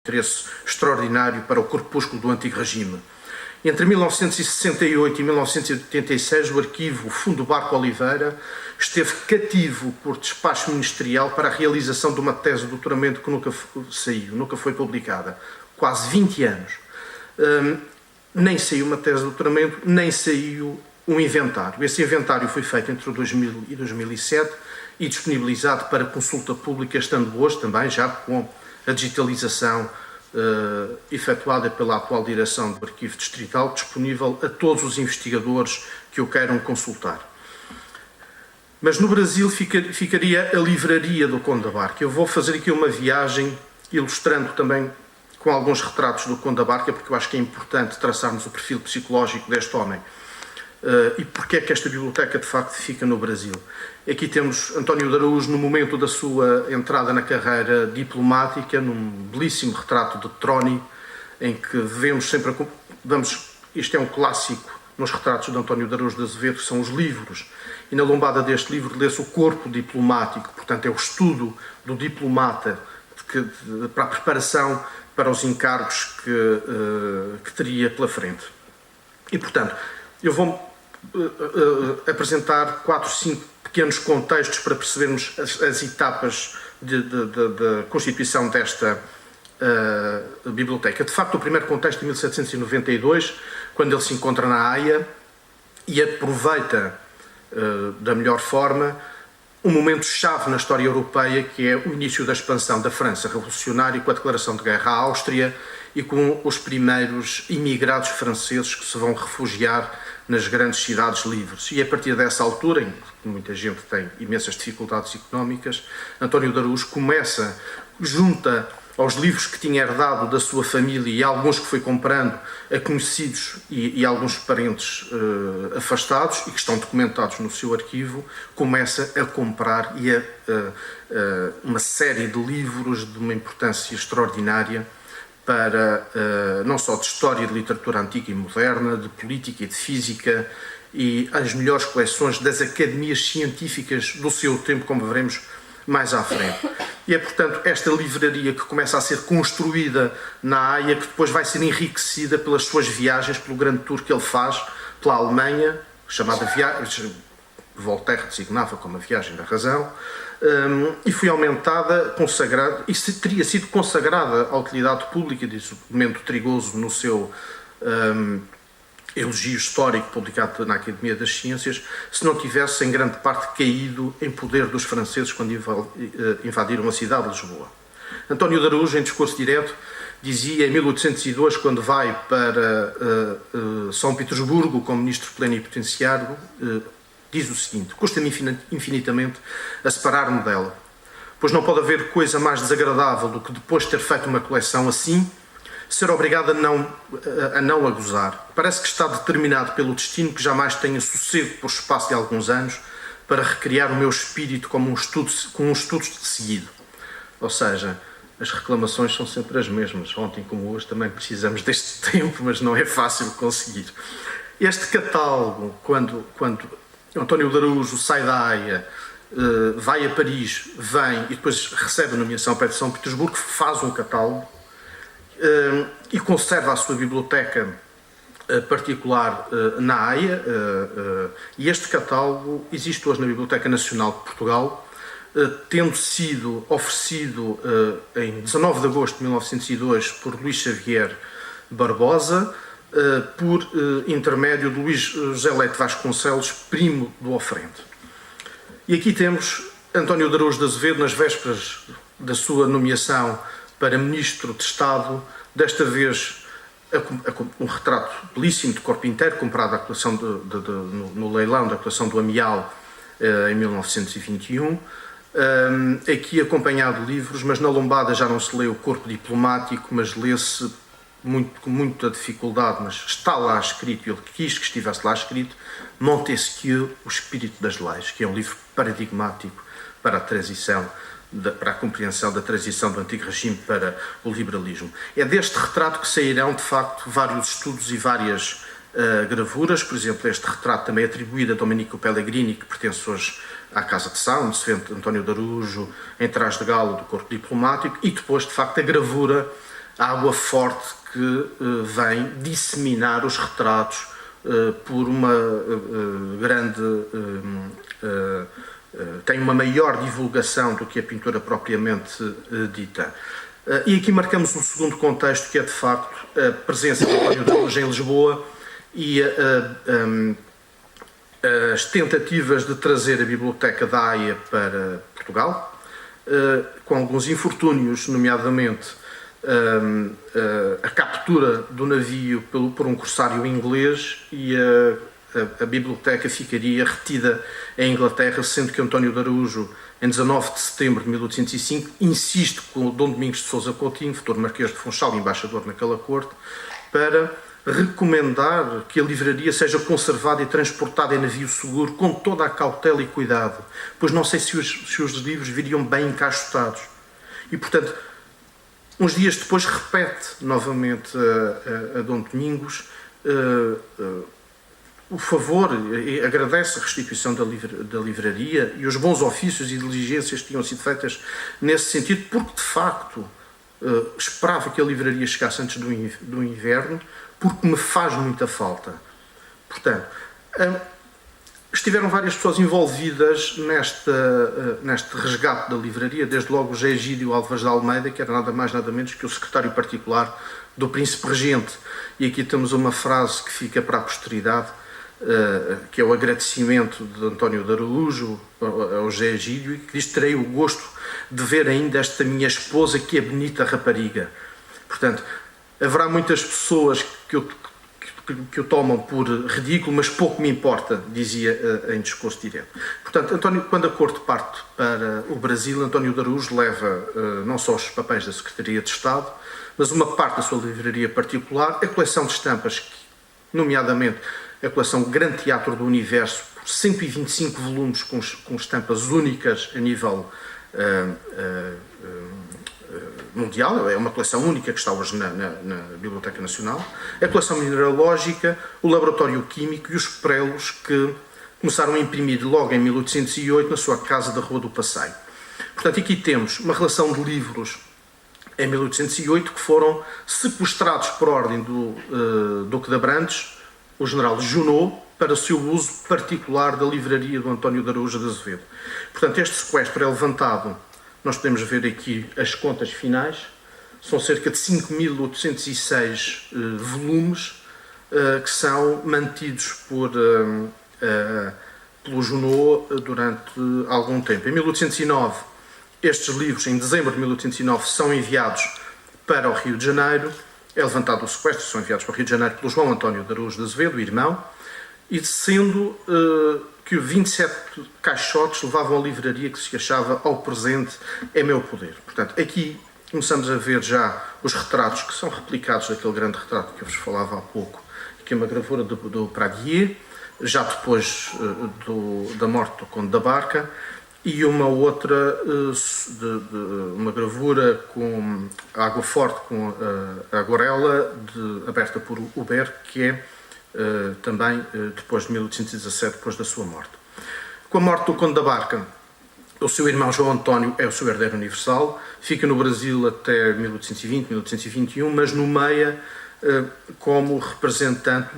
interesse extraordinário para o corpúsculo do antigo regime. Entre 1968 e 1986, o arquivo Fundo Barco Oliveira esteve cativo por despacho ministerial para a realização de uma tese de doutoramento que nunca saiu, nunca foi publicada. Quase 20 anos. Nem saiu uma tese de doutoramento, nem saiu um inventário. Esse inventário foi feito entre 2000 e 2007 e disponibilizado para consulta pública, estando hoje também já com a digitalização efetuada pela atual direção do Arquivo Distrital, disponível a todos os investigadores que o queiram consultar. Mas no Brasil ficaria a livraria do Conde da Barca. Eu vou fazer aqui uma viagem, ilustrando também com alguns retratos do Conde da Barca, porque eu acho que é importante traçarmos o perfil psicológico deste homem. E porque é que esta biblioteca de facto fica no Brasil. Aqui temos António de Araújo no momento da sua entrada na carreira diplomática, num belíssimo retrato de Troni, em que vemos sempre, isto é um clássico nos retratos de António de Araújo de Azevedo, que são os livros, e na lombada deste livro lê-se o corpo diplomático, portanto é o estudo do diplomata para a preparação para os encargos que teria pela frente. E portanto, eu vou apresentar 4 ou 5 pequenos contextos para percebermos as etapas da constituição desta biblioteca. De facto, o primeiro contexto é 1792, quando ele se encontra na Haia e aproveita da melhor forma um momento-chave na história europeia, que é o início da expansão da França revolucionária, com a declaração de guerra à Áustria e com os primeiros imigrados franceses que se vão refugiar nas grandes cidades livres. E a partir dessa altura, em que muita gente tem imensas dificuldades económicas, António de Araújo junta aos livros que tinha herdado da sua família e alguns que foi comprando a conhecidos e alguns parentes afastados e que estão documentados no seu arquivo, começa a comprar uma série de livros de uma importância extraordinária para não só de história, de literatura antiga e moderna, de política e de física, e as melhores coleções das academias científicas do seu tempo, como veremos mais à frente. E é, portanto, esta livraria que começa a ser construída na Haia, que depois vai ser enriquecida pelas suas viagens, pelo grande tour que ele faz pela Alemanha, chamada viagem, Voltaire designava como a viagem da razão, e foi aumentada, consagrada, e teria sido consagrada à utilidade pública, diz o Mendo Trigoso no seu elogio histórico publicado na Academia das Ciências, se não tivesse em grande parte caído em poder dos franceses quando invadiram a cidade de Lisboa. António de Araújo, em discurso direto, dizia em 1802, quando vai para São Petersburgo como ministro plenipotenciário, diz o seguinte: custa-me infinitamente a separar-me dela, pois não pode haver coisa mais desagradável do que, depois de ter feito uma coleção assim, ser obrigado a não a gozar. Parece que está determinado pelo destino que jamais tenha sossego por espaço de alguns anos para recriar o meu espírito com um estudo seguido. Ou seja, as reclamações são sempre as mesmas. Ontem como hoje também precisamos deste tempo, mas não é fácil conseguir. Este catálogo, quando António de Araújo sai da Haia, vai a Paris, vem e depois recebe a nomeação para São Petersburgo, faz um catálogo e conserva a sua biblioteca particular na Haia, e este catálogo existe hoje na Biblioteca Nacional de Portugal, tendo sido oferecido em 19 de agosto de 1902 por Luís Xavier Barbosa, por intermédio de Luís José Leite Vasconcelos, primo do oferente. E aqui temos António de Araújo de Azevedo, nas vésperas da sua nomeação para Ministro de Estado, desta vez um retrato belíssimo de corpo inteiro, comprado no leilão da coleção do Amial em 1921, aqui acompanhado de livros, mas na lombada já não se lê o corpo diplomático, mas lê-se com muita dificuldade, mas está lá escrito, ele quis que estivesse lá escrito, Montesquieu, o Espírito das Leis, que é um livro paradigmático para a compreensão da transição do antigo regime para o liberalismo. É deste retrato que sairão, de facto, vários estudos e várias gravuras. Por exemplo, este retrato também atribuído a Domenico Pellegrini, que pertence hoje à Casa de Sá, onde se vê António de Araújo em trás de gala do corpo diplomático, e depois, de facto, a gravura água forte que vem disseminar os retratos por uma grande... tem uma maior divulgação do que a pintura propriamente dita. E aqui marcamos um segundo contexto, que é de facto a presença de António da Araújo em Lisboa e as tentativas de trazer a Biblioteca da Haia para Portugal, com alguns infortúnios, nomeadamente a captura do navio por um corsário inglês, e a biblioteca ficaria retida em Inglaterra, sendo que António de Araújo, em 19 de setembro de 1805, insiste com o Dom Domingos de Sousa Coutinho, futuro Marquês de Funchal, embaixador naquela corte, para recomendar que a livraria seja conservada e transportada em navio seguro, com toda a cautela e cuidado, pois não sei se os livros viriam bem encaixotados. E, portanto, uns dias depois repete novamente a Dom Domingos o favor, e agradece a restituição da livraria e os bons ofícios e diligências que tinham sido feitas nesse sentido, porque de facto esperava que a livraria chegasse antes do inverno, porque me faz muita falta. Portanto, estiveram várias pessoas envolvidas neste resgate da livraria, desde logo o José Egídio Álvares de Almeida, que era nada mais nada menos que o secretário particular do Príncipe Regente. E aqui temos uma frase que fica para a posteridade, que é o agradecimento de António de Araújo ao José Egídio, que diz: terei o gosto de ver ainda esta minha esposa, que é bonita rapariga. Portanto, haverá muitas pessoas que o tomam por ridículo, mas pouco me importa, dizia em discurso direto. Portanto, quando a corte parte para o Brasil, António de Araújo leva não só os papéis da Secretaria de Estado, mas uma parte da sua livraria particular, a coleção de estampas, nomeadamente a coleção Grande Teatro do Universo, 125 volumes com estampas únicas a nível mundial, é uma coleção única que está hoje na Biblioteca Nacional, a coleção mineralógica, o laboratório químico e os prelos que começaram a imprimir logo em 1808 na sua casa da Rua do Passeio. Portanto, aqui temos uma relação de livros em 1808 que foram sequestrados por ordem do Duque de Abrantes, o general Junot, para o seu uso particular da livraria do António de Araújo de Azevedo. Portanto, este sequestro é levantado. Nós podemos ver aqui as contas finais, são cerca de 5.806 volumes que são mantidos pelo Junot durante algum tempo. Em 1809, estes livros, em dezembro de 1809, são enviados para o Rio de Janeiro, é levantado o sequestro, são enviados para o Rio de Janeiro pelo João António de Araújo de Azevedo, o irmão, e sendo que 27 caixotes levavam a livraria que se achava ao presente em meu poder. Portanto, aqui começamos a ver já os retratos que são replicados daquele grande retrato que eu vos falava há pouco, que é uma gravura do Pradier, já depois da morte do Conde da Barca, e uma outra, uma gravura com água forte, com a aguarela, aberta por Hubert, que é também depois de 1817, depois da sua morte. Com a morte do Conde da Barca, o seu irmão João António é o seu herdeiro universal, fica no Brasil até 1820, 1821, mas nomeia como representante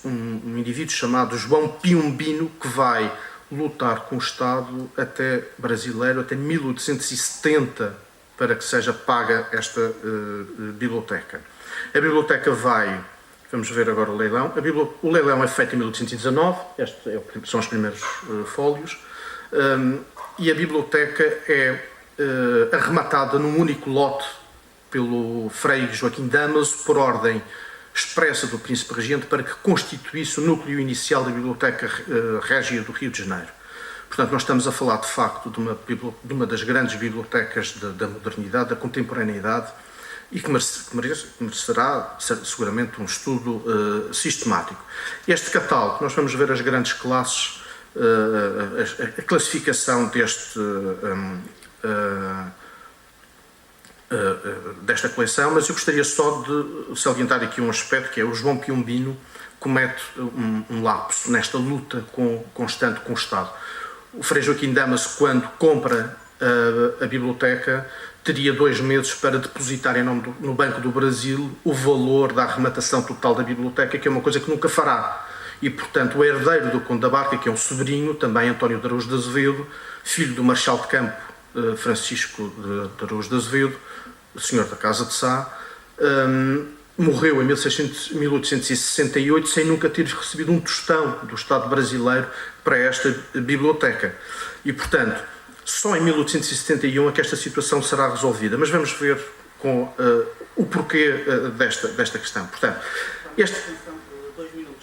um indivíduo chamado João Piombino, que vai lutar com o Estado brasileiro até 1870 para que seja paga esta biblioteca. A biblioteca vamos ver agora o leilão. O leilão é feito em 1819, estes são os primeiros fólios, e a biblioteca é arrematada num único lote pelo Frei Joaquim Damaso, por ordem expressa do Príncipe Regente, para que constituísse o núcleo inicial da Biblioteca Régia do Rio de Janeiro. Portanto, nós estamos a falar, de facto, de uma das grandes bibliotecas da modernidade, da contemporaneidade, e que merecerá seguramente um estudo sistemático. Este catálogo, nós vamos ver as grandes classes, a classificação desta coleção, mas eu gostaria só de salientar aqui um aspecto, que é o João Piombino comete um lapso nesta luta constante com o Estado. O Frei Joaquim Damaso, quando compra a biblioteca teria 2 meses para depositar no Banco do Brasil o valor da arrematação total da biblioteca, que é uma coisa que nunca fará. E, portanto, o herdeiro do Conde da Barca, que é um sobrinho, também António de Araújo de Azevedo, filho do Marechal de Campo Francisco de Araújo de Azevedo, senhor da Casa de Sá, morreu em 1868 sem nunca ter recebido um tostão do Estado brasileiro para esta biblioteca. E, portanto, só em 1871 é que esta situação será resolvida. Mas vamos ver com o porquê desta questão. Portanto,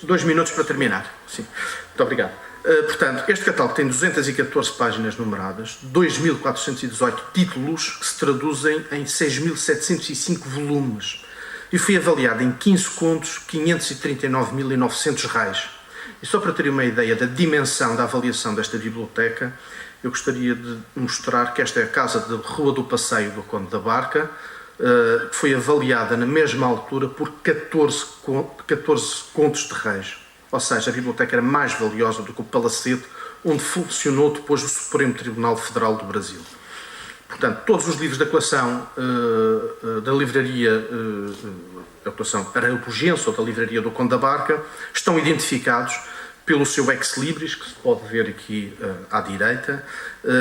2 minutos para terminar. Sim. Muito obrigado. Portanto, este catálogo tem 214 páginas numeradas, 2.418 títulos, que se traduzem em 6.705 volumes. E foi avaliado em 15 contos, 539.900 reais. E só para terem uma ideia da dimensão da avaliação desta biblioteca, eu gostaria de mostrar que esta é a casa de Rua do Passeio do Conde da Barca, que foi avaliada na mesma altura por 14 contos de reis. Ou seja, a biblioteca era mais valiosa do que o Palacete, onde funcionou depois o Supremo Tribunal Federal do Brasil. Portanto, todos os livros da coleção da livraria Araújo ou da livraria do Conde da Barca estão identificados pelo seu ex-libris, que se pode ver aqui à direita,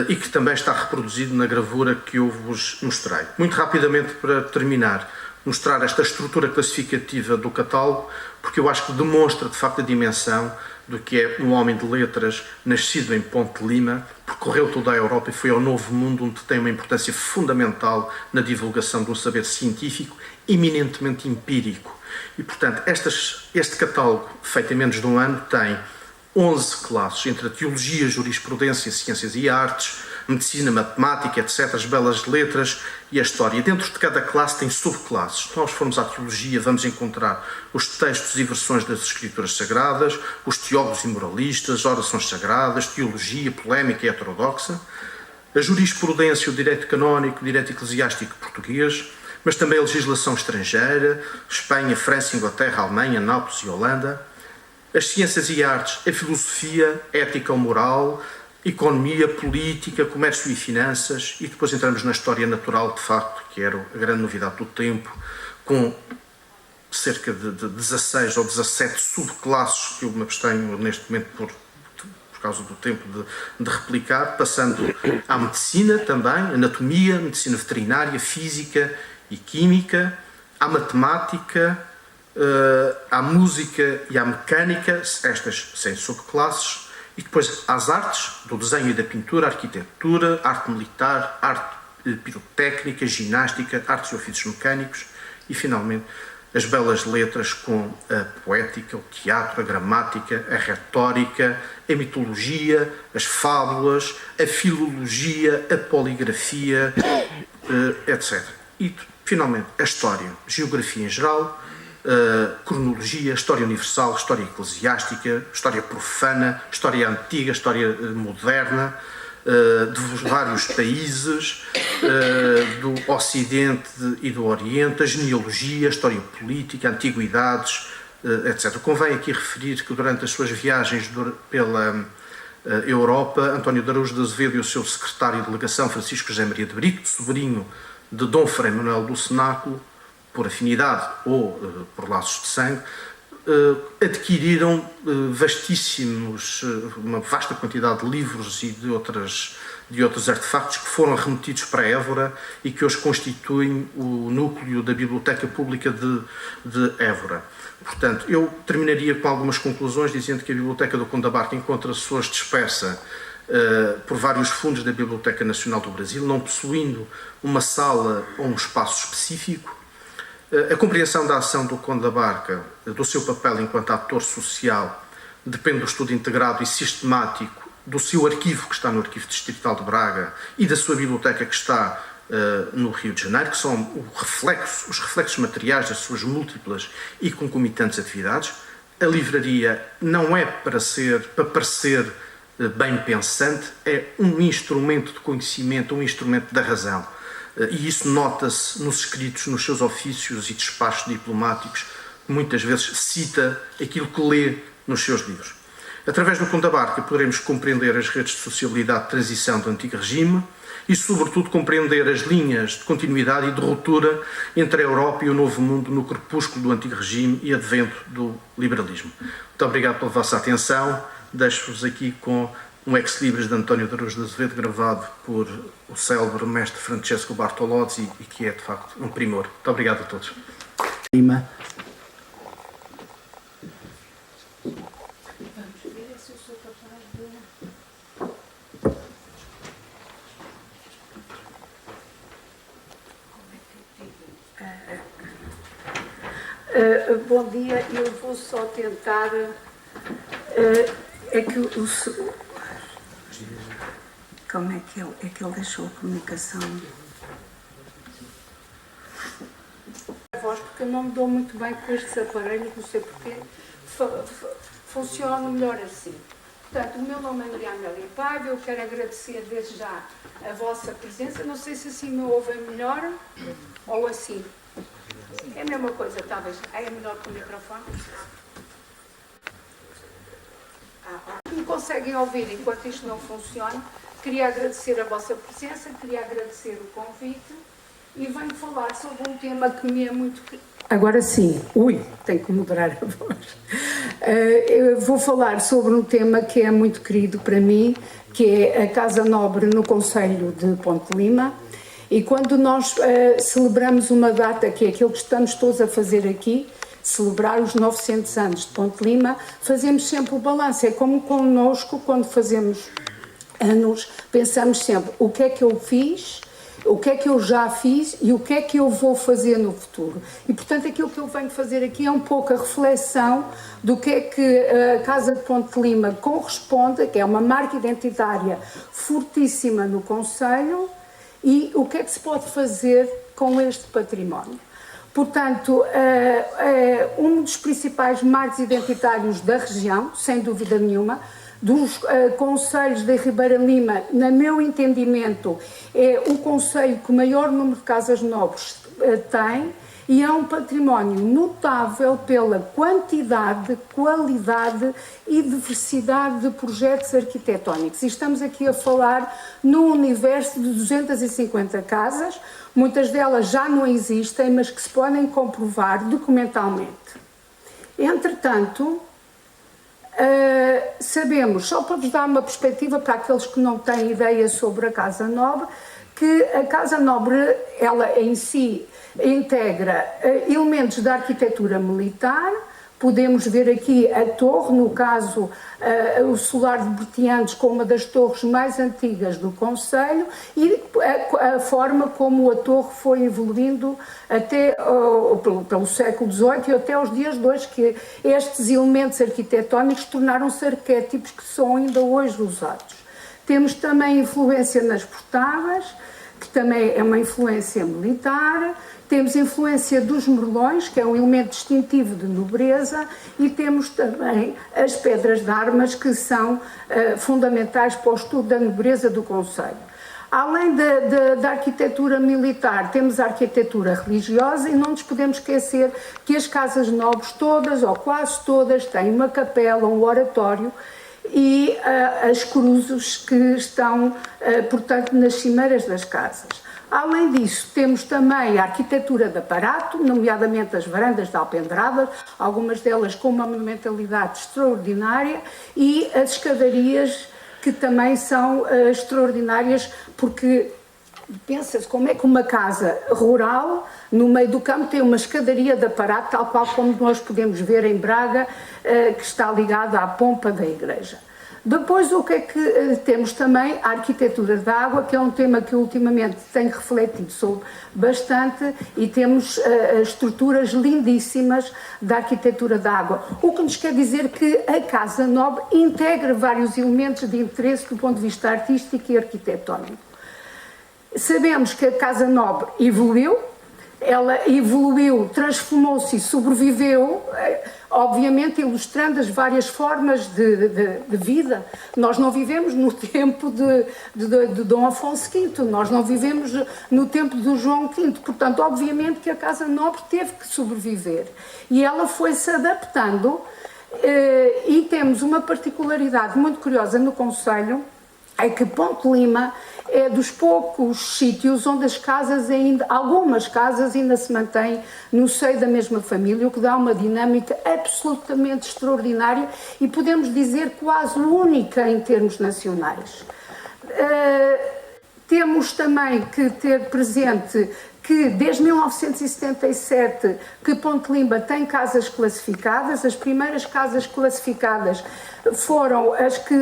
e que também está reproduzido na gravura que eu vos mostrei. Muito rapidamente, para terminar, mostrar esta estrutura classificativa do catálogo, porque eu acho que demonstra de facto a dimensão do que é um homem de letras nascido em Ponte de Lima, percorreu toda a Europa e foi ao Novo Mundo, onde tem uma importância fundamental na divulgação de um saber científico eminentemente empírico. E, portanto, este catálogo, feito em menos de um ano, tem 11 classes, entre a teologia, jurisprudência, ciências e artes, medicina, matemática, etc., as belas letras e a história. Dentro de cada classe tem subclasses. Se nós formos à teologia, vamos encontrar os textos e versões das escrituras sagradas, os teólogos e moralistas, orações sagradas, teologia, polémica e heterodoxa, a jurisprudência, o direito canónico, o direito eclesiástico português, mas também a legislação estrangeira, Espanha, França, Inglaterra, Alemanha, Nápoles e Holanda, as ciências e artes, a filosofia, ética ou moral, economia, política, comércio e finanças, e depois entramos na história natural, de facto, que era a grande novidade do tempo, com cerca de 16 ou 17 subclasses que eu me abstenho neste momento por causa do tempo de replicar, passando à medicina também, anatomia, medicina veterinária, física e química, à matemática, à música e à mecânica, estas sem subclasses, e depois às artes, do desenho e da pintura, arquitetura, arte militar, arte pirotécnica, ginástica, artes e ofícios mecânicos e, finalmente, as belas letras com a poética, o teatro, a gramática, a retórica, a mitologia, as fábulas, a filologia, a poligrafia, etc. E, finalmente, a história, geografia em geral, cronologia, história universal, história eclesiástica, história profana, história antiga, história moderna, de vários países, do Ocidente e do Oriente, a genealogia, a história política, antiguidades, etc. Convém aqui referir que durante as suas viagens pela Europa, António de Araújo de Azevedo e o seu secretário de delegação, Francisco José Maria de Brito, sobrinho de Dom Frei Manuel do Cenáculo, por afinidade ou por laços de sangue, adquiriram uma vasta quantidade de livros e de outros artefactos que foram remetidos para Évora e que hoje constituem o núcleo da Biblioteca Pública de Évora. Portanto, eu terminaria com algumas conclusões dizendo que a Biblioteca do Conde da Barca encontra-se hoje dispersa por vários fundos da Biblioteca Nacional do Brasil, não possuindo uma sala ou um espaço específico. A compreensão da ação do Conde da Barca, do seu papel enquanto ator social, depende do estudo integrado e sistemático do seu arquivo, que está no Arquivo Distrital de Braga, e da sua biblioteca, que está no Rio de Janeiro, que são os reflexos materiais das suas múltiplas e concomitantes atividades. A livraria não é para parecer bem pensante, é um instrumento de conhecimento, um instrumento da razão. E isso nota-se nos escritos, nos seus ofícios e despachos diplomáticos, muitas vezes cita aquilo que lê nos seus livros. Através do Conto da Barca poderemos compreender as redes de sociabilidade de transição do antigo regime e, sobretudo, compreender as linhas de continuidade e de ruptura entre a Europa e o Novo Mundo no crepúsculo do antigo regime e advento do liberalismo. Muito obrigado pela vossa atenção. Deixo-vos aqui com um ex-libris de António de Araújo de Azevedo, gravado por o célebre mestre Francesco Bartolozzi e que é, de facto, um primor. Muito obrigado a todos. Lima. Bom dia, eu vou só tentar. É que como é que ele deixou a comunicação? A voz, porque eu não me dou muito bem com estes aparelhos, não sei porquê. Funciona melhor assim. Portanto, o meu nome é Maria Amélia Paiva, eu quero agradecer desde já a vossa presença. Não sei se assim me ouvem melhor ou assim. É a mesma coisa, talvez. É melhor com o microfone. Me conseguem ouvir enquanto isto não funciona. Queria agradecer a vossa presença, queria agradecer o convite e venho falar sobre um tema que me é muito... Agora sim, tenho que moderar a voz. Eu vou falar sobre um tema que é muito querido para mim, que é a Casa Nobre no Concelho de Ponte Lima. E quando nós celebramos uma data, que é aquilo que estamos todos a fazer aqui, celebrar os 900 anos de Ponte Lima, fazemos sempre o balanço. É como connosco, quando fazemos anos, pensamos sempre o que é que eu fiz, o que é que eu já fiz e o que é que eu vou fazer no futuro. E, portanto, aquilo que eu venho fazer aqui é um pouco a reflexão do que é que a Casa de Ponte Lima corresponde, que é uma marca identitária fortíssima no concelho, e o que é que se pode fazer com este património. Portanto, um dos principais marcos identitários da região, sem dúvida nenhuma, dos concelhos da Ribeira Lima, no meu entendimento, é o concelho que o maior número de casas nobres tem e é um património notável pela quantidade, qualidade e diversidade de projetos arquitetónicos. E estamos aqui a falar num universo de 250 casas, muitas delas já não existem, mas que se podem comprovar documentalmente. Entretanto, sabemos, só para vos dar uma perspectiva para aqueles que não têm ideia sobre a Casa Nobre, que a Casa Nobre, ela em si, integra elementos da arquitetura militar. Podemos ver aqui a torre, no caso o solar de Bertiantes, com uma das torres mais antigas do concelho, e a forma como a torre foi evoluindo até pelo século XVIII e até os dias de hoje, que estes elementos arquitetónicos tornaram-se arquétipos que são ainda hoje usados. Temos também influência nas portadas, que também é uma influência militar. Temos influência dos merlões, que é um elemento distintivo de nobreza, e temos também as pedras de armas, que são fundamentais para o estudo da nobreza do concelho. Além da arquitetura militar, temos a arquitetura religiosa e não nos podemos esquecer que as casas nobres, todas ou quase todas, têm uma capela, um oratório e as cruzes que estão, portanto, nas cimeiras das casas. Além disso, temos também a arquitetura de aparato, nomeadamente as varandas de alpendradas, algumas delas com uma monumentalidade extraordinária, e as escadarias, que também são extraordinárias, porque pensa-se como é que uma casa rural, no meio do campo, tem uma escadaria de aparato, tal qual como nós podemos ver em Braga, que está ligada à pompa da igreja. Depois, o que é que temos também? A arquitetura da água, que é um tema que ultimamente tenho refletido sobre bastante, e temos estruturas lindíssimas da arquitetura da água. O que nos quer dizer que a Casa Nobre integra vários elementos de interesse do ponto de vista artístico e arquitetónico. Sabemos que a Casa Nobre evoluiu, ela evoluiu, transformou-se e sobreviveu, obviamente ilustrando as várias formas de vida. Nós não vivemos no tempo de Dom Afonso V, nós não vivemos no tempo do João V, portanto, obviamente que a Casa Nobre teve que sobreviver. E ela foi-se adaptando E temos uma particularidade muito curiosa no concelho, é que Ponte Lima é dos poucos sítios onde algumas casas ainda se mantêm no seio da mesma família, o que dá uma dinâmica absolutamente extraordinária e podemos dizer quase única em termos nacionais. Temos também que ter presente que desde 1977 que Ponte Lima tem casas classificadas. As primeiras casas classificadas foram as que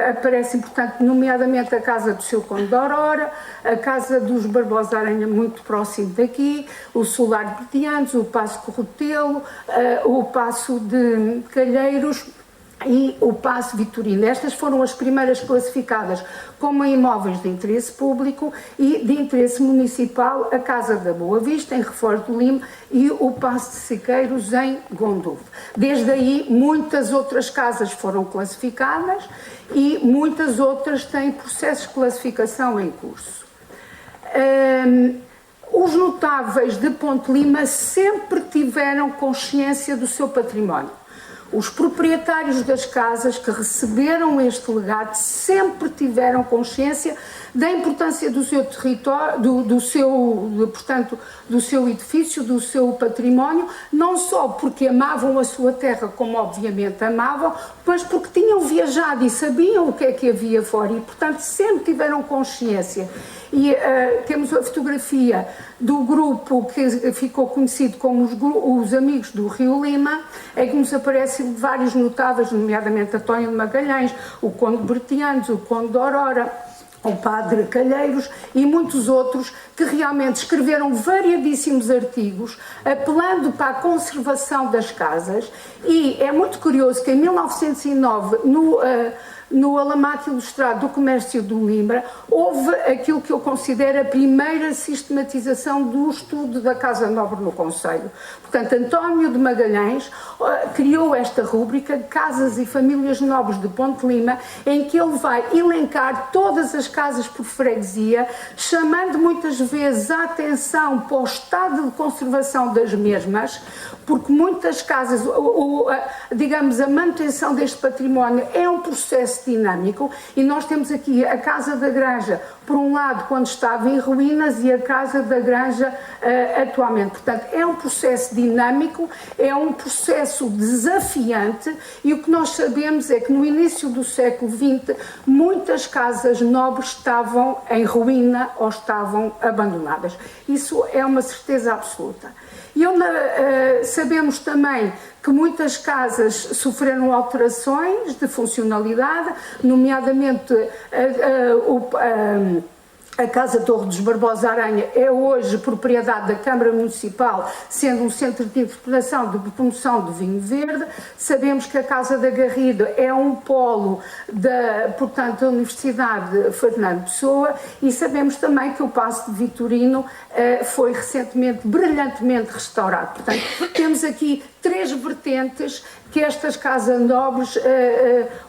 aparecem, portanto, nomeadamente a Casa do Seu Conde de Aurora, a Casa dos Barbosa Aranha, muito próximo daqui, o Solar de Bertianos, o Paço Corrotelo, o Paço de Calheiros e o Paço Vitorino. Estas foram as primeiras classificadas como imóveis de interesse público e de interesse municipal, a Casa da Boa Vista, em Reforço do Limo, e o Paço de Siqueiros, em Gondovo. Desde aí, muitas outras casas foram classificadas e muitas outras têm processos de classificação em curso. Os notáveis de Ponte Lima sempre tiveram consciência do seu património. Os proprietários das casas que receberam este legado sempre tiveram consciência da importância do seu território, do seu edifício, do seu património, não só porque amavam a sua terra, como obviamente amavam, mas porque tinham viajado e sabiam o que é que havia fora e, portanto, sempre tiveram consciência. E temos a fotografia do grupo que ficou conhecido como os Amigos do Rio Lima, em que nos aparecem vários notáveis, nomeadamente António de Magalhães, o Conde Bertianos, o Conde de Aurora, o Padre Calheiros e muitos outros que realmente escreveram variadíssimos artigos apelando para a conservação das casas. E é muito curioso que em 1909, no Alamate Ilustrado do Comércio do Limbra, houve aquilo que eu considero a primeira sistematização do estudo da Casa Nobre no concelho. Portanto, António de Magalhães criou esta rúbrica de Casas e Famílias Nobres de Ponte Lima, em que ele vai elencar todas as casas por freguesia, chamando muitas vezes a atenção para o estado de conservação das mesmas, porque muitas casas, digamos, a manutenção deste património é um processo dinâmico, e nós temos aqui a Casa da Granja, por um lado, quando estava em ruínas, e a Casa da Granja atualmente. Portanto, é um processo dinâmico, é um processo desafiante, e o que nós sabemos é que no início do século XX muitas casas nobres estavam em ruína ou estavam abandonadas. Isso é uma certeza absoluta. E sabemos também que muitas casas sofreram alterações de funcionalidade, nomeadamente a Casa Torre dos Barbosa Aranha é hoje propriedade da Câmara Municipal, sendo um centro de interpretação de promoção do vinho verde. Sabemos que a Casa da Garrido é um polo portanto, da Universidade Fernando Pessoa, e sabemos também que o Paço de Vitorino foi recentemente, brilhantemente restaurado. Portanto, temos aqui três vertentes que estas casas nobres,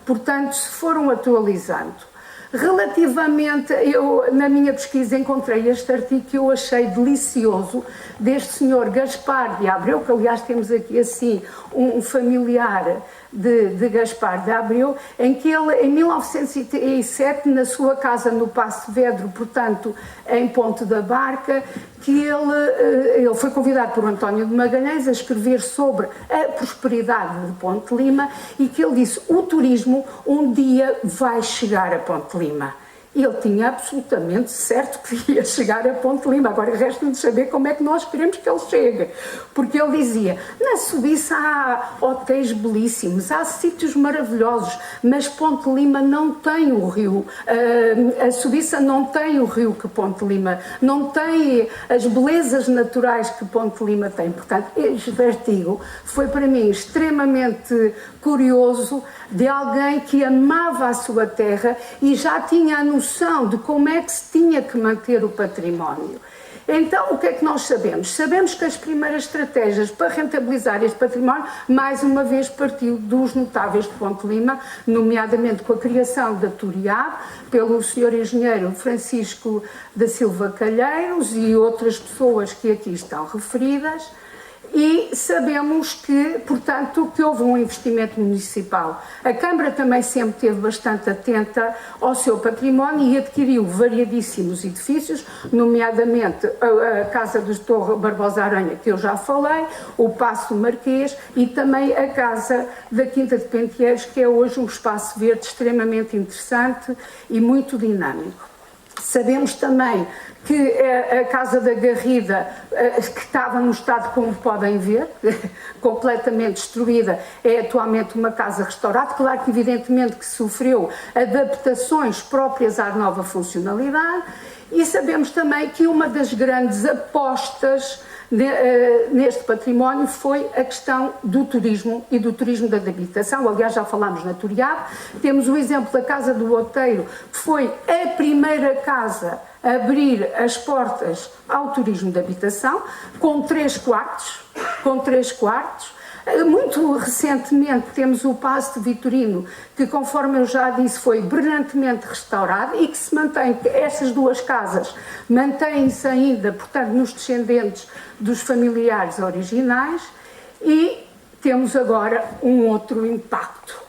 portanto, se foram atualizando. Relativamente, eu na minha pesquisa encontrei este artigo que eu achei delicioso, deste senhor Gaspar de Abreu, que aliás temos aqui assim um familiar de Gaspar de Abreu, em que ele, em 1907, na sua casa no Paço Vedro, portanto, em Ponte da Barca, que ele foi convidado por António de Magalhães a escrever sobre a prosperidade de Ponte Lima, e que ele disse: o turismo um dia vai chegar a Ponte Lima. E ele tinha absolutamente certo que ia chegar a Ponte Lima. Agora resta-nos saber como é que nós queremos que ele chegue. Porque ele dizia: na Suíça há hotéis belíssimos, há sítios maravilhosos, mas Ponte Lima não tem o rio. A Suíça não tem o rio que Ponte Lima, não tem as belezas naturais que Ponte Lima tem. Portanto, este artigo foi para mim extremamente curioso, de alguém que amava a sua terra e já tinha a noção de como é que se tinha que manter o património. Então, o que é que nós sabemos? Sabemos que as primeiras estratégias para rentabilizar este património, mais uma vez, partiu dos notáveis de Ponte Lima, nomeadamente com a criação da Turiab, pelo Sr. Engenheiro Francisco da Silva Calheiros e outras pessoas que aqui estão referidas. E sabemos que, portanto, que houve um investimento municipal. A Câmara também sempre esteve bastante atenta ao seu património e adquiriu variadíssimos edifícios, nomeadamente a Casa do Dr. Barbosa Aranha, que eu já falei, o Paço Marquês e também a Casa da Quinta de Penteiros, que é hoje um espaço verde extremamente interessante e muito dinâmico. Sabemos também que a Casa da Garrida, que estava no estado, como podem ver, completamente destruída, é atualmente uma casa restaurada. Claro que evidentemente que sofreu adaptações próprias à nova funcionalidade, e sabemos também que uma das grandes apostas neste património foi a questão do turismo e do turismo da habitação. Aliás, já falámos na Turiabe, temos o exemplo da Casa do Outeiro, que foi a primeira casa a abrir as portas ao turismo de habitação, com 3 quartos. Muito recentemente temos o Paço de Vitorino, que, conforme eu já disse, foi brilhantemente restaurado e que se mantém, essas 2 casas mantêm-se ainda, portanto, nos descendentes dos familiares originais. E temos agora um outro impacto,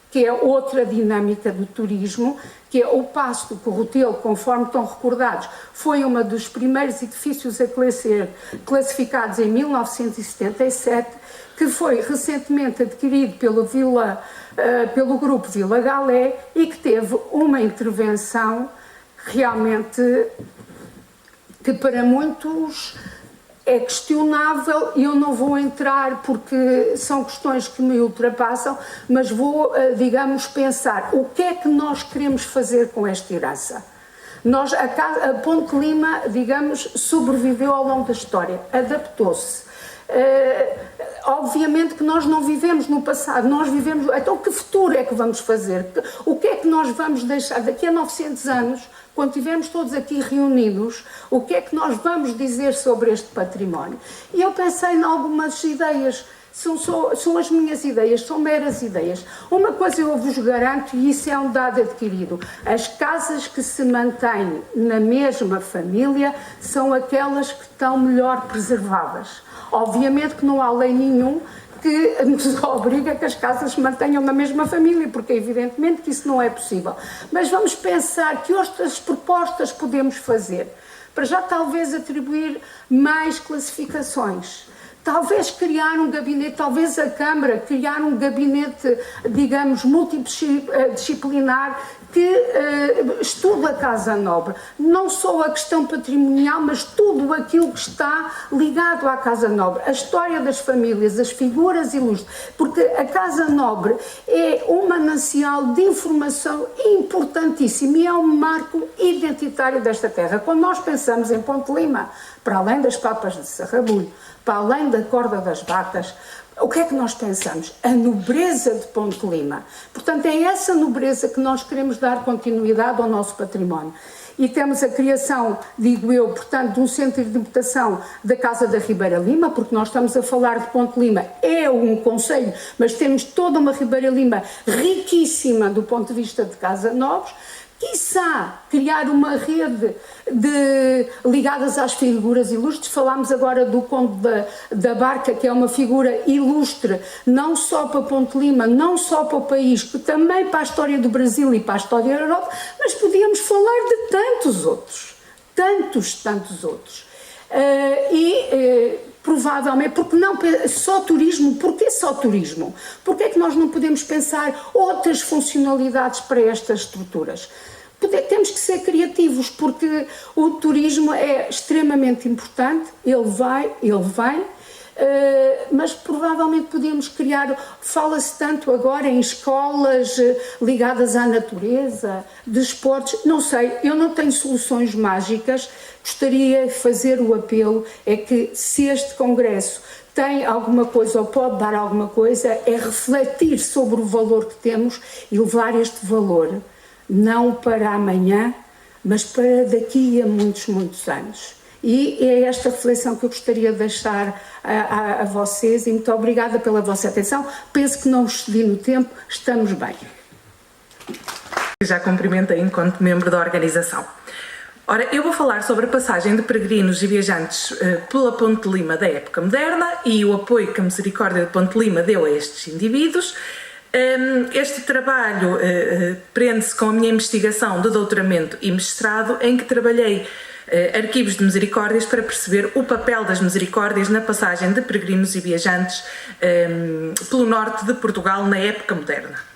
que é outra dinâmica do turismo, que é o Paço do Corrotelo, conforme estão recordados, foi um dos primeiros edifícios a ser classificados em 1977, que foi recentemente adquirido pelo grupo Vila Galé e que teve uma intervenção realmente que para muitos é questionável, e eu não vou entrar porque são questões que me ultrapassam, mas vou, digamos, pensar o que é que nós queremos fazer com esta herança. A Ponte Lima, digamos, sobreviveu ao longo da história, adaptou-se. Obviamente que nós não vivemos no passado, nós vivemos. Então, que futuro é que vamos fazer? O que é que nós vamos deixar daqui a 900 anos, quando estivermos todos aqui reunidos, o que é que nós vamos dizer sobre este património? E eu pensei em algumas ideias. São as minhas ideias, são meras ideias. Uma coisa eu vos garanto, e isso é um dado adquirido: as casas que se mantêm na mesma família são aquelas que estão melhor preservadas. Obviamente que não há lei nenhum que nos obriga que as casas se mantenham na mesma família, porque evidentemente que isso não é possível. Mas vamos pensar que outras propostas podemos fazer. Para já, talvez atribuir mais classificações. Talvez criar um gabinete, talvez a Câmara criar um gabinete, digamos, multidisciplinar que estuda a Casa Nobre. Não só a questão patrimonial, mas tudo aquilo que está ligado à Casa Nobre. A história das famílias, as figuras ilustres. Porque a Casa Nobre é um manancial de informação importantíssimo e é um marco identitário desta terra. Quando nós pensamos em Ponte Lima, para além das papas de Sarrabulho, para além da corda das vacas, o que é que nós pensamos? A nobreza de Ponte Lima. Portanto, é essa nobreza que nós queremos dar continuidade ao nosso património. E temos a criação, digo eu, portanto, de um centro de interpretação da Casa da Ribeira Lima, porque nós estamos a falar de Ponte Lima, é um concelho, mas temos toda uma Ribeira Lima riquíssima do ponto de vista de Casa Nobres. Quiçá criar uma rede ligadas às figuras ilustres. Falámos agora do Conde da Barca, que é uma figura ilustre, não só para Ponte Lima, não só para o país, que também para a história do Brasil e para a história da Europa, mas podíamos falar de tantos outros. Provavelmente, porque não só turismo? Porquê só turismo? Porquê é que nós não podemos pensar outras funcionalidades para estas estruturas? Temos que ser criativos, porque o turismo é extremamente importante, ele vem, mas provavelmente podíamos criar, fala-se tanto agora em escolas ligadas à natureza, de esportes, não sei, eu não tenho soluções mágicas. Gostaria de fazer o apelo, é que se este congresso tem alguma coisa ou pode dar alguma coisa, é refletir sobre o valor que temos e levar este valor não para amanhã, mas para daqui a muitos anos. E é esta reflexão que eu gostaria de deixar a vocês, e muito obrigada pela vossa atenção. Penso que não excedi no tempo, estamos bem. Já cumprimentei enquanto membro da organização. Ora, eu vou falar sobre a passagem de peregrinos e viajantes pela Ponte de Lima da época moderna e o apoio que a Misericórdia de Ponte de Lima deu a estes indivíduos. Este trabalho prende-se com a minha investigação de doutoramento e mestrado, em que trabalhei arquivos de misericórdias para perceber o papel das misericórdias na passagem de peregrinos e viajantes pelo norte de Portugal na época moderna.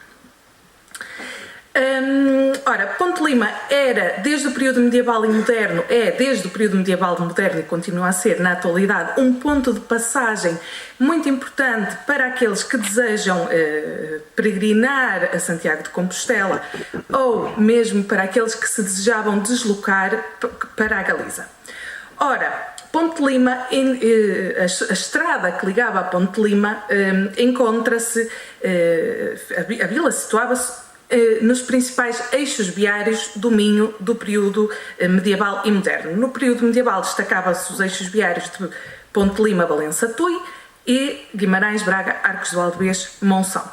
Ora, Ponte de Lima era, desde o período medieval e moderno, desde o período medieval e moderno e continua a ser, na atualidade, um ponto de passagem muito importante para aqueles que desejam peregrinar a Santiago de Compostela ou mesmo para aqueles que se desejavam deslocar para a Galiza. Ora, Ponte de Lima, a estrada que ligava a Ponte de Lima, encontra-se, a vila situava-se nos principais eixos viários do Minho do período medieval e moderno. No período medieval destacava-se os eixos viários de Ponte de Lima, Valença, Tui e Guimarães, Braga, Arcos de Valdevez, Monção.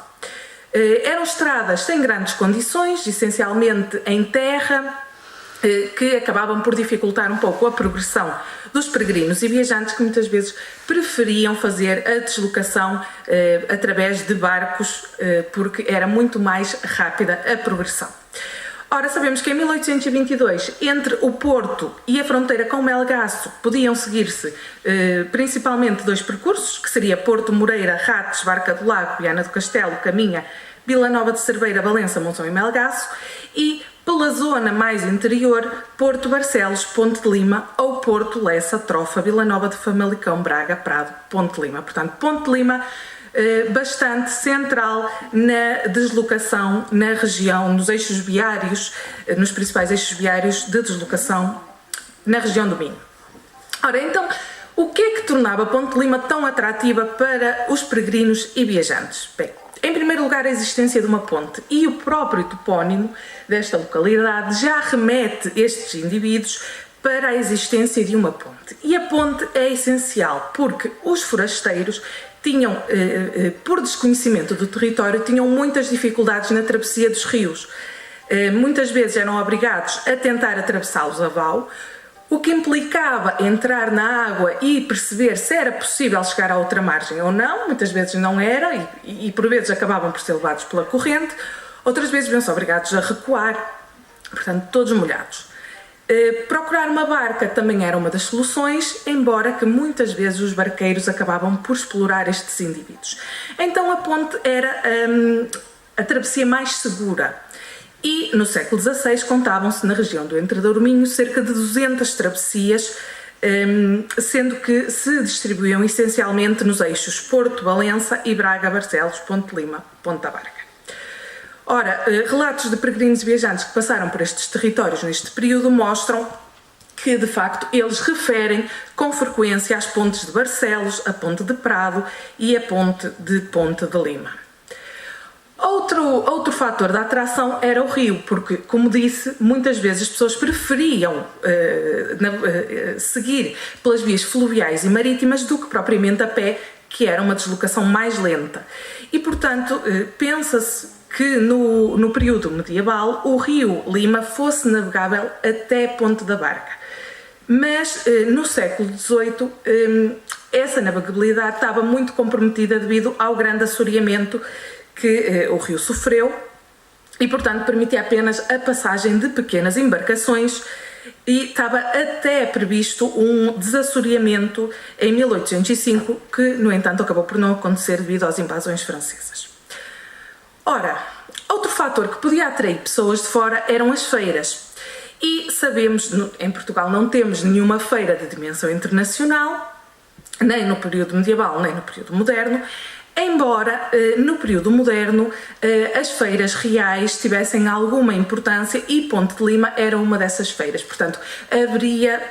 Eram estradas sem grandes condições, essencialmente em terra, que acabavam por dificultar um pouco a progressão dos peregrinos e viajantes, que muitas vezes preferiam fazer a deslocação através de barcos, porque era muito mais rápida a progressão. Ora, sabemos que em 1822, entre o Porto e a fronteira com Melgaço, podiam seguir-se principalmente dois percursos, que seria Porto Moreira, Rates, Barca do Lago, Viana do Castelo, Caminha, Vila Nova de Cerveira, Valença, Monção e Melgaço, e pela zona mais interior, Porto Barcelos, Ponte de Lima, ou Porto Lessa, Trofa, Vila Nova de Famalicão, Braga, Prado, Ponte de Lima. Portanto, Ponte de Lima bastante central na deslocação na região, nos eixos viários, nos principais eixos viários de deslocação na região do Minho. Ora, então, o que é que tornava Ponte de Lima tão atrativa para os peregrinos e viajantes? Bem, em primeiro lugar, a existência de uma ponte e o próprio topónimo desta localidade já remete estes indivíduos para a existência de uma ponte. E a ponte é essencial porque os forasteiros tinham, por desconhecimento do território, tinham muitas dificuldades na travessia dos rios. Muitas vezes eram obrigados a tentar atravessá-los a vau, o que implicava entrar na água e perceber se era possível chegar à outra margem ou não. Muitas vezes não era e por vezes acabavam por ser levados pela corrente, outras vezes viam-se obrigados a recuar, portanto todos molhados. Procurar uma barca também era uma das soluções, embora que muitas vezes os barqueiros acabavam por explorar estes indivíduos. Então a ponte era a travessia mais segura. E no século XVI contavam-se na região do Entredouro Minho cerca de 200 travessias, sendo que se distribuíam essencialmente nos eixos Porto, Valença e Braga, Barcelos, Ponte de Lima, Ponta Barca. Ora, relatos de peregrinos e viajantes que passaram por estes territórios neste período mostram que, de facto, eles referem com frequência às pontes de Barcelos, a ponte de Prado e a ponte de Ponte de Lima. Outro fator da atração era o rio, porque, como disse, muitas vezes as pessoas preferiam seguir pelas vias fluviais e marítimas do que propriamente a pé, que era uma deslocação mais lenta. E, portanto, pensa-se que no período medieval o rio Lima fosse navegável até Ponte da Barca. Mas no século XVIII essa navegabilidade estava muito comprometida devido ao grande assoreamento que o rio sofreu e, portanto, permitia apenas a passagem de pequenas embarcações e estava até previsto um desassoreamento em 1805 que, no entanto, acabou por não acontecer devido às invasões francesas. Ora, outro fator que podia atrair pessoas de fora eram as feiras. E sabemos, em Portugal não temos nenhuma feira de dimensão internacional, nem no período medieval, nem no período moderno, embora no período moderno as feiras reais tivessem alguma importância e Ponte de Lima era uma dessas feiras. Portanto,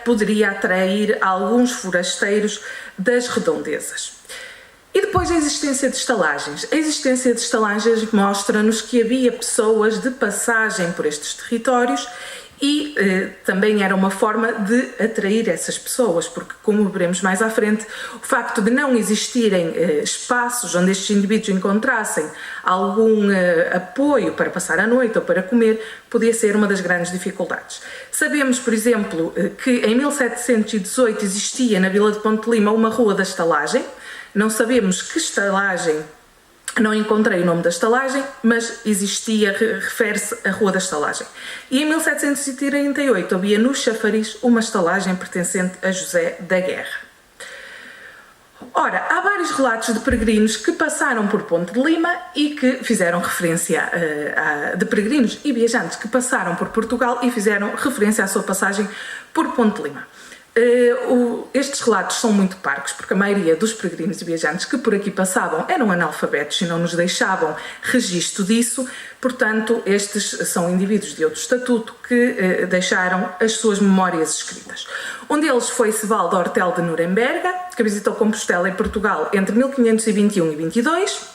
poderia atrair alguns forasteiros das redondezas. E depois a existência de estalagens. A existência de estalagens mostra-nos que havia pessoas de passagem por estes territórios e também era uma forma de atrair essas pessoas, porque, como veremos mais à frente, o facto de não existirem espaços onde estes indivíduos encontrassem algum apoio para passar a noite ou para comer podia ser uma das grandes dificuldades. Sabemos, por exemplo, que em 1718 existia na Vila de Ponte de Lima uma rua da estalagem. Não sabemos que estalagem, não encontrei o nome da estalagem, mas existia, refere-se à Rua da Estalagem. E em 1738 havia no Chafariz uma estalagem pertencente a José da Guerra. Ora, há vários relatos de peregrinos que passaram por Ponte de Lima e que fizeram referência de peregrinos e viajantes que passaram por Portugal e fizeram referência à sua passagem por Ponte de Lima. Estes relatos são muito parcos, porque a maioria dos peregrinos e viajantes que por aqui passavam eram analfabetos e não nos deixavam registro disso, portanto, estes são indivíduos de outro estatuto que deixaram as suas memórias escritas. Um deles foi Sevaldo Ortel de Nuremberga, que visitou Compostela em Portugal entre 1521 e 22.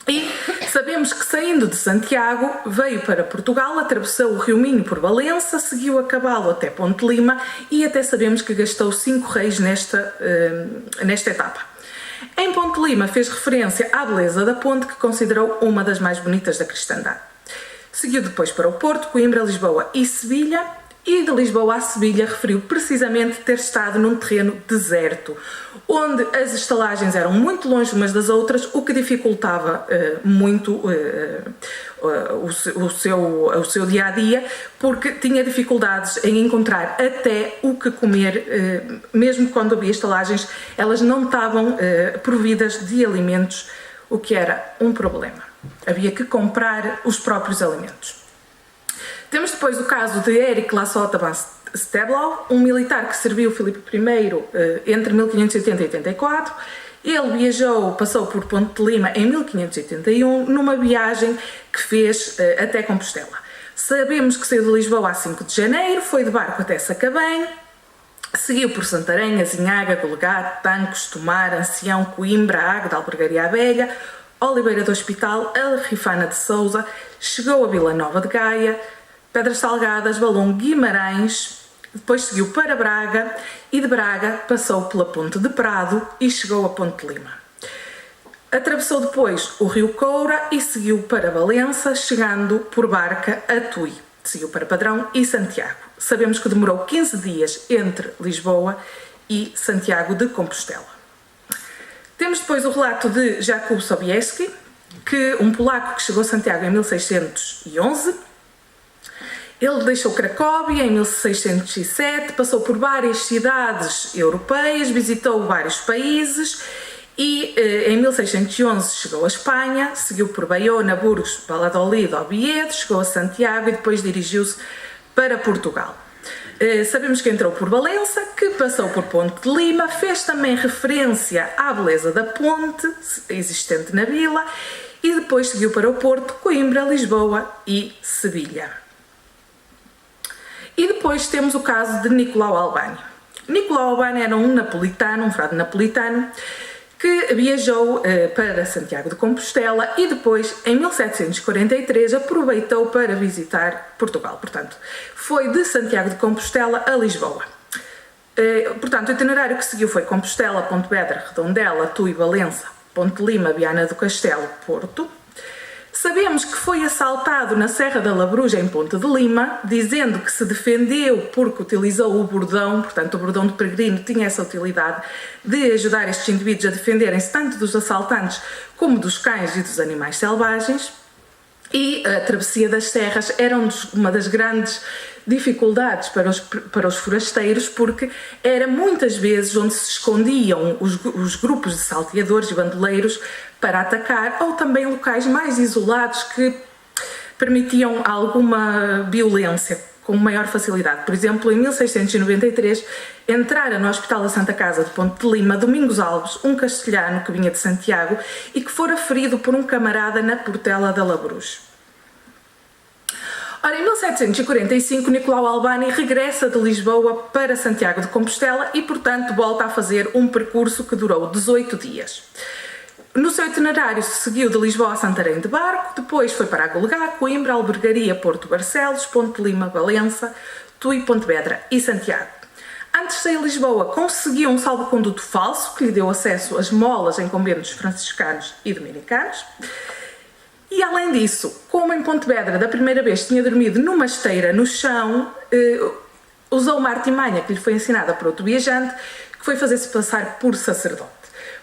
E sabemos que, saindo de Santiago, veio para Portugal, atravessou o Rio Minho por Valença, seguiu a cavalo até Ponte de Lima e até sabemos que gastou 5 reis nesta etapa. Em Ponte de Lima fez referência à beleza da ponte, que considerou uma das mais bonitas da cristandade. Seguiu depois para o Porto, Coimbra, Lisboa e Sevilha, e de Lisboa a Sevilha referiu precisamente ter estado num terreno deserto, onde as estalagens eram muito longe umas das outras, o que dificultava muito o seu dia-a-dia, porque tinha dificuldades em encontrar até o que comer, mesmo quando havia estalagens, elas não estavam providas de alimentos, o que era um problema. Havia que comprar os próprios alimentos. Temos depois o caso de Erik Lasota van Steblau, um militar que serviu Filipe I entre 1580 e 84. Ele viajou, passou por Ponte de Lima em 1581, numa viagem que fez até Compostela. Sabemos que saiu de Lisboa a 5 de janeiro, foi de barco até Sacabém, seguiu por Santarém, Azinhaga, Golgate, Tancos, Tomar, Ancião, Coimbra, Águeda, Albergaria Velha, Oliveira do Hospital, Alrifana de Sousa, chegou a Vila Nova de Gaia, Pedras Salgadas, Valongo, Guimarães, depois seguiu para Braga e de Braga passou pela Ponte de Prado e chegou a Ponte de Lima. Atravessou depois o Rio Coura e seguiu para Valença, chegando por barca a Tui. Seguiu para Padrão e Santiago. Sabemos que demorou 15 dias entre Lisboa e Santiago de Compostela. Temos depois o relato de Jakub Sobieski, um polaco que chegou a Santiago em 1611. Ele deixou Cracóvia em 1607, passou por várias cidades europeias, visitou vários países e em 1611 chegou a Espanha, seguiu por Baiona, Burgos, Valladolid, Oviedo, chegou a Santiago e depois dirigiu-se para Portugal. Sabemos que entrou por Valença, que passou por Ponte de Lima, fez também referência à beleza da ponte existente na vila e depois seguiu para o Porto, Coimbra, Lisboa e Sevilha. E depois temos o caso de Nicolau Albani. Nicolau Albani era um napolitano, um frade napolitano, que viajou para Santiago de Compostela e depois, em 1743, aproveitou para visitar Portugal. Portanto, foi de Santiago de Compostela a Lisboa. Portanto, o itinerário que seguiu foi Compostela, Pontevedra, Redondela, Tui, Valença, Ponte de Lima, Viana do Castelo, Porto. Sabemos que foi assaltado na Serra da Labruja, em Ponte de Lima, dizendo que se defendeu porque utilizou o bordão, portanto o bordão de peregrino tinha essa utilidade de ajudar estes indivíduos a defenderem-se tanto dos assaltantes como dos cães e dos animais selvagens. E a travessia das serras era uma das grandes dificuldades para os forasteiros, porque era muitas vezes onde se escondiam os grupos de salteadores e bandoleiros para atacar, ou também locais mais isolados que permitiam alguma violência com maior facilidade. Por exemplo, em 1693, entrara no Hospital da Santa Casa de Ponte de Lima Domingos Alves, um castelhano que vinha de Santiago e que fora ferido por um camarada na Portela da Labruja. Ora, em 1745, Nicolau Albani regressa de Lisboa para Santiago de Compostela e, portanto, volta a fazer um percurso que durou 18 dias. No seu itinerário seguiu de Lisboa a Santarém de barco, depois foi para Aguilhar, Coimbra, Albergaria, Porto Barcelos, Ponte de Lima, Valença, Tui, Pontevedra e Santiago. Antes de sair de Lisboa, conseguiu um salvo-conduto falso que lhe deu acesso às molas em conventos franciscanos e dominicanos. E além disso, como em Pontevedra da primeira vez tinha dormido numa esteira no chão, usou uma artimanha que lhe foi ensinada por outro viajante, que foi fazer-se passar por sacerdote.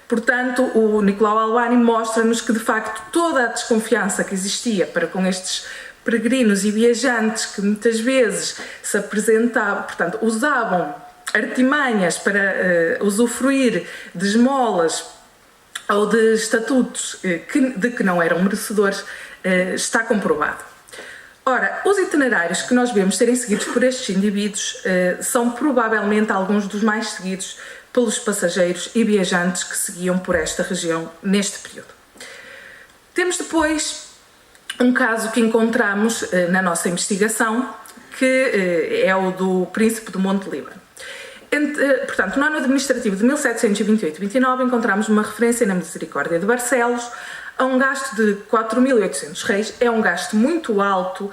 Portanto, o Nicolau Albani mostra-nos que, de facto, toda a desconfiança que existia para com estes peregrinos e viajantes que muitas vezes se apresentavam, portanto, usavam artimanhas para usufruir de esmolas ou de estatutos de que não eram merecedores, está comprovado. Ora, os itinerários que nós vemos serem seguidos por estes indivíduos são provavelmente alguns dos mais seguidos pelos passageiros e viajantes que seguiam por esta região neste período. Temos depois um caso que encontramos na nossa investigação, que é o do Príncipe do Monte Líbano. Portanto, no ano administrativo de 1728-29 encontramos uma referência na Misericórdia de Barcelos a um gasto de 4.800 reis. É um gasto muito alto,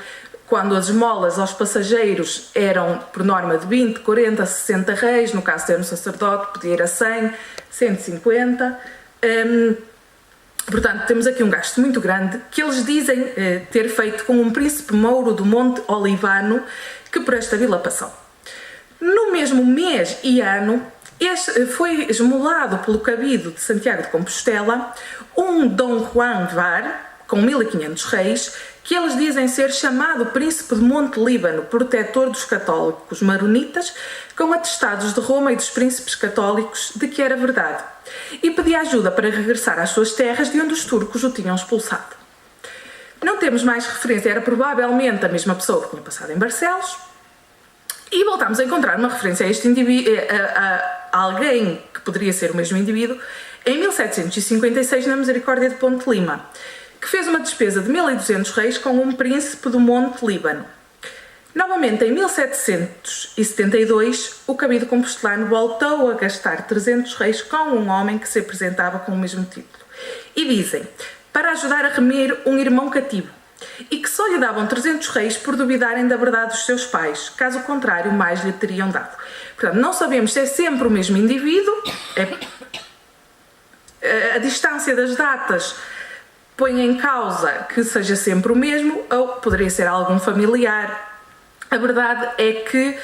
quando as esmolas aos passageiros eram, por norma, de 20, 40, 60 reis, no caso de ter um sacerdote, podia ir a 100, 150. Portanto, temos aqui um gasto muito grande, que eles dizem ter feito com um príncipe mouro do Monte Olivano, que por esta vila passou. No mesmo mês e ano, foi esmolado pelo cabido de Santiago de Compostela um Dom Juan Var, com 1.500 reis, que eles dizem ser chamado Príncipe de Monte Líbano, protetor dos católicos maronitas, com atestados de Roma e dos príncipes católicos de que era verdade, e pedia ajuda para regressar às suas terras de onde os turcos o tinham expulsado. Não temos mais referência, era provavelmente a mesma pessoa que tinha passado em Barcelos, e voltamos a encontrar uma referência a este indivíduo, a alguém que poderia ser o mesmo indivíduo, em 1756 na Misericórdia de Ponte de Lima, que fez uma despesa de 1.200 reis com um príncipe do Monte Líbano. Novamente, em 1772, o cabido compostelano voltou a gastar 300 reis com um homem que se apresentava com o mesmo título. E dizem, para ajudar a remir um irmão cativo, e que só lhe davam 300 reis por duvidarem da verdade dos seus pais, caso contrário, mais lhe teriam dado. Portanto, não sabemos se é sempre o mesmo indivíduo, a distância das datas põe em causa que seja sempre o mesmo, ou poderia ser algum familiar. A verdade é que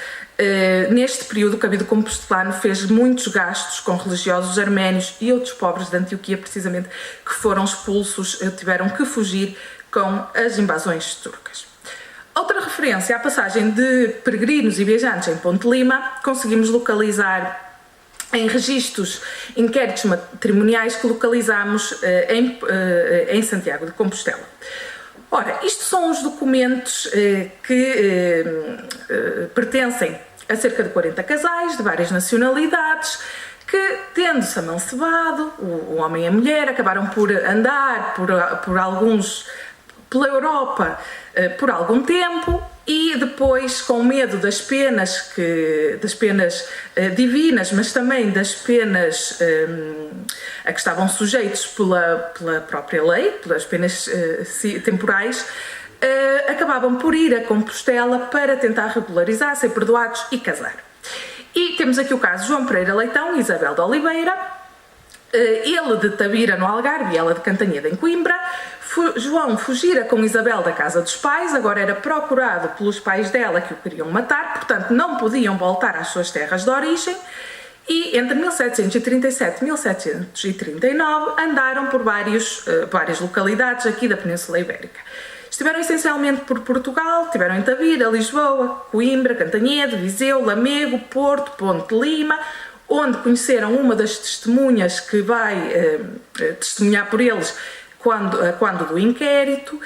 neste período o cabido compostelano fez muitos gastos com religiosos arménios e outros pobres de Antioquia, precisamente, que foram expulsos, tiveram que fugir com as invasões turcas. Outra referência à passagem de peregrinos e viajantes em Ponte Lima, conseguimos localizar em registros, inquéritos matrimoniais que localizamos em Santiago de Compostela. Ora, isto são os documentos que pertencem a cerca de 40 casais de várias nacionalidades que, tendo-se amancebado, o homem e a mulher, acabaram por andar por alguns pela Europa por algum tempo e depois, com medo das penas divinas, mas também das penas a que estavam sujeitos pela própria lei, pelas penas temporais, acabavam por ir a Compostela para tentar regularizar, ser perdoados e casar. E temos aqui o caso de João Pereira Leitão e Isabel de Oliveira, ele de Tavira no Algarve e ela de Cantanhede em Coimbra. João fugira com Isabel da casa dos pais, agora era procurado pelos pais dela que o queriam matar, portanto não podiam voltar às suas terras de origem, e entre 1737 e 1739 andaram por várias localidades aqui da Península Ibérica. Estiveram essencialmente por Portugal, estiveram em Tavira, Lisboa, Coimbra, Cantanhede, Viseu, Lamego, Porto, Ponte de Lima, onde conheceram uma das testemunhas que vai testemunhar por eles quando do inquérito,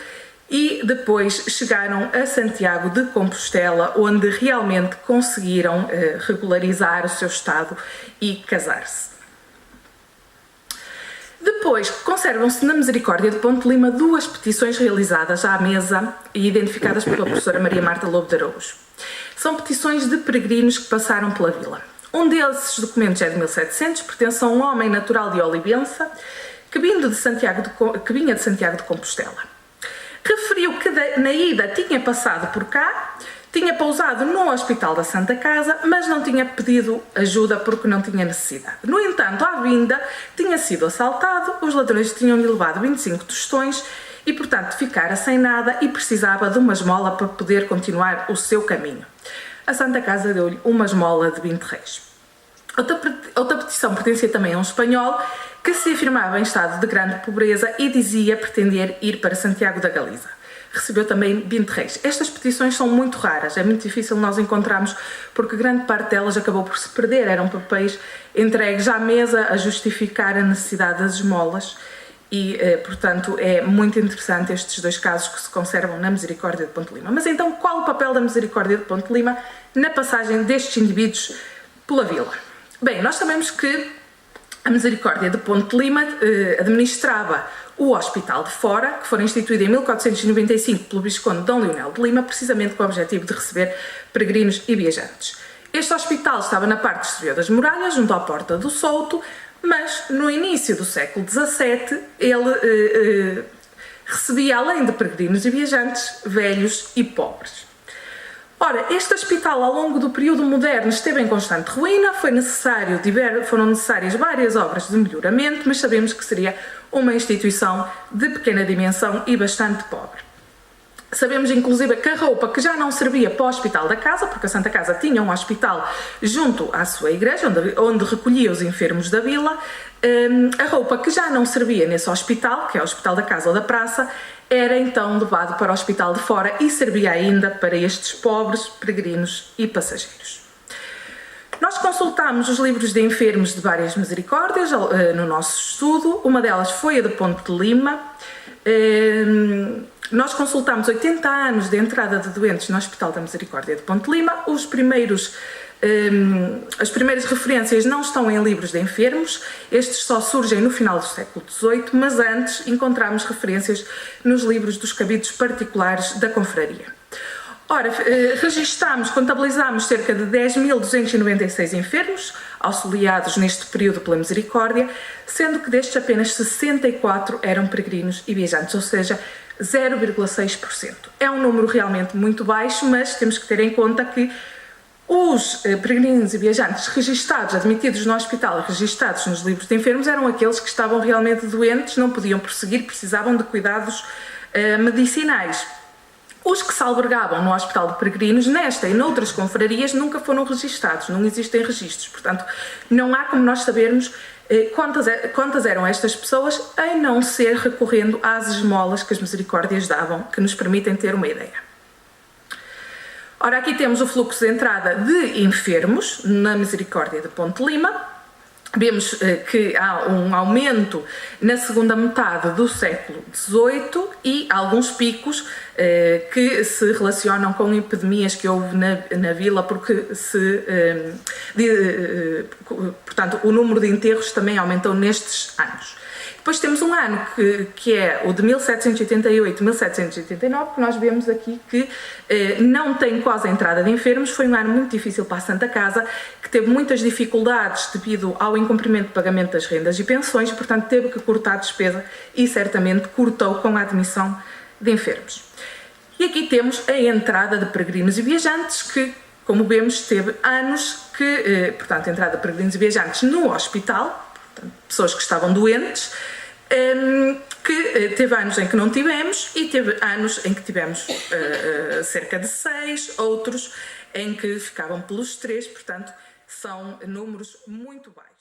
e depois chegaram a Santiago de Compostela, onde realmente conseguiram regularizar o seu estado e casar-se. Depois, conservam-se na Misericórdia de Ponte de Lima duas petições realizadas à mesa e identificadas pela professora Maria Marta Lobo de Araújo. São petições de peregrinos que passaram pela vila. Um desses documentos é de 1700, pertence a um homem natural de Olivença, que que vinha de Santiago de Compostela. Referiu que na ida tinha passado por cá, tinha pousado no Hospital da Santa Casa, mas não tinha pedido ajuda porque não tinha necessidade. No entanto, à vinda, tinha sido assaltado, os ladrões tinham-lhe levado 25 tostões e, portanto, ficara sem nada e precisava de uma esmola para poder continuar o seu caminho. A Santa Casa deu-lhe uma esmola de 20 réis. Outra petição pertencia também a um espanhol que se afirmava em estado de grande pobreza e dizia pretender ir para Santiago da Galiza. Recebeu também 20 réis. Estas petições são muito raras, é muito difícil nós encontrarmos porque grande parte delas acabou por se perder, eram papéis entregues à mesa a justificar a necessidade das esmolas e, portanto, é muito interessante estes dois casos que se conservam na Misericórdia de Ponte Lima. Mas então, qual o papel da Misericórdia de Ponte Lima na passagem destes indivíduos pela vila? Bem, nós sabemos que a Misericórdia de Ponte Lima administrava o Hospital de Fora, que foi instituído em 1495 pelo Visconde D. Leonel de Lima, precisamente com o objetivo de receber peregrinos e viajantes. Este hospital estava na parte exterior das muralhas, junto à Porta do Souto, mas no início do século XVII ele recebia, além de peregrinos e viajantes, velhos e pobres. Ora, este hospital ao longo do período moderno esteve em constante ruína, foram necessárias várias obras de melhoramento, mas sabemos que seria uma instituição de pequena dimensão e bastante pobre. Sabemos inclusive que a roupa que já não servia para o Hospital da Casa, porque a Santa Casa tinha um hospital junto à sua igreja, onde recolhia os enfermos da vila, a roupa que já não servia nesse hospital, que é o Hospital da Casa ou da Praça, era então levado para o Hospital de Fora e servia ainda para estes pobres peregrinos e passageiros. Nós consultámos os livros de enfermos de várias misericórdias no nosso estudo, uma delas foi a de Ponte de Lima. Nós consultámos 80 anos de entrada de doentes no Hospital da Misericórdia de Ponte de Lima. As primeiras referências não estão em livros de enfermos, estes só surgem no final do século XVIII, mas antes encontramos referências nos livros dos cabidos particulares da confraria. Ora, contabilizámos cerca de 10.296 enfermos, auxiliados neste período pela Misericórdia, sendo que destes apenas 64 eram peregrinos e viajantes, ou seja, 0,6%. É um número realmente muito baixo, mas temos que ter em conta que os peregrinos e viajantes registados, admitidos no hospital, registados nos livros de enfermos, eram aqueles que estavam realmente doentes, não podiam prosseguir, precisavam de cuidados medicinais. Os que se albergavam no Hospital de Peregrinos, nesta e noutras confrarias, nunca foram registados, não existem registros. Portanto, não há como nós sabermos quantas eram estas pessoas, a não ser recorrendo às esmolas que as misericórdias davam, que nos permitem ter uma ideia. Ora, aqui temos o fluxo de entrada de enfermos na Misericórdia de Ponte Lima. Vemos que há um aumento na segunda metade do século XVIII e alguns picos que se relacionam com epidemias que houve na vila, porque portanto, o número de enterros também aumentou nestes anos. Depois temos um ano que é o de 1788 e 1789, que nós vemos aqui que não tem quase a entrada de enfermos. Foi um ano muito difícil para a Santa Casa, que teve muitas dificuldades devido ao incumprimento de pagamento das rendas e pensões, portanto teve que cortar a despesa e certamente cortou com a admissão de enfermos. E aqui temos a entrada de peregrinos e viajantes, que, como vemos, teve anos que, portanto, a entrada de peregrinos e viajantes no hospital, portanto, pessoas que estavam doentes, que teve anos em que não tivemos e teve anos em que tivemos cerca de 6, outros em que ficavam pelos 3, portanto, são números muito baixos.